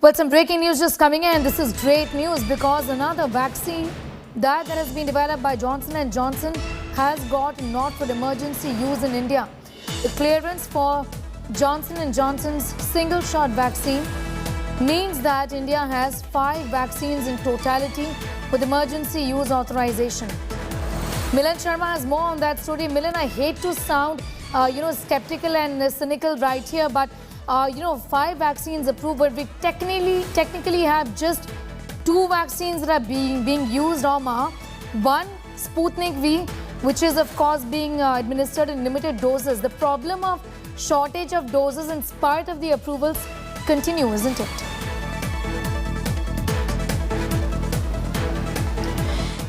Well, some breaking news just coming in. This is great news because another vaccine that has been developed by Johnson & Johnson has got not for emergency use in India. The clearance for Johnson & Johnson's single-shot vaccine means that India has 5 vaccines in totality with emergency use authorization. Milan Sharma has more on that story. Milan, I hate to sound, skeptical and cynical right here, but 5 vaccines approved, but we technically have just 2 vaccines that are being used, Oma. One, Sputnik V, which is of course being administered in limited doses. The problem of shortage of doses in spite of the approvals continue, isn't it?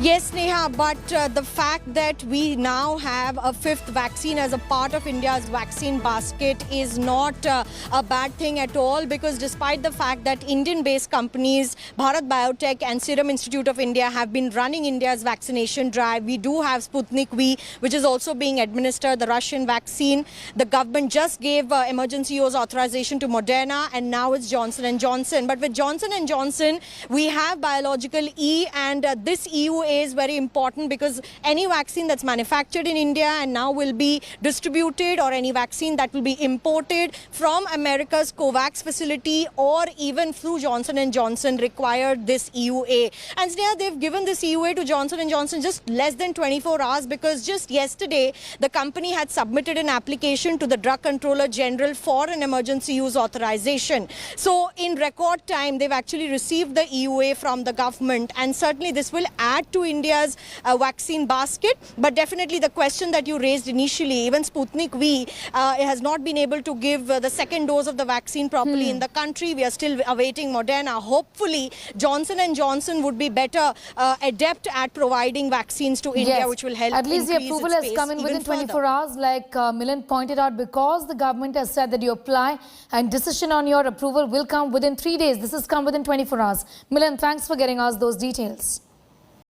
Yes, Neha, but the fact that we now have a 5th vaccine as a part of India's vaccine basket is not a bad thing at all, because despite the fact that Indian-based companies, Bharat Biotech and Serum Institute of India have been running India's vaccination drive, we do have Sputnik V, which is also being administered, the Russian vaccine. The government just gave emergency use authorization to Moderna, and now it's Johnson & Johnson. But with Johnson & Johnson, we have biological E, and this EUA is very important because any vaccine that's manufactured in India and now will be distributed, or any vaccine that will be imported from America's COVAX facility or even through Johnson & Johnson required this EUA. And Sneha, they've given this EUA to Johnson & Johnson just less than 24 hours because just yesterday the company had submitted an application to the Drug Controller General for an emergency use authorization. So in record time, they've actually received the EUA from the government, and certainly this will add to India's vaccine basket. But definitely the question that you raised initially, even Sputnik V has not been able to give the 2nd dose of the vaccine properly in the country. We are still awaiting Moderna. Hopefully Johnson & Johnson would be better adept at providing vaccines to India, which will help. At least the approval has come in within 24 hours, like Milan pointed out, because the government has said that you apply and decision on your approval will come within 3 days. This has come within 24 hours. Milan, thanks for getting us those details.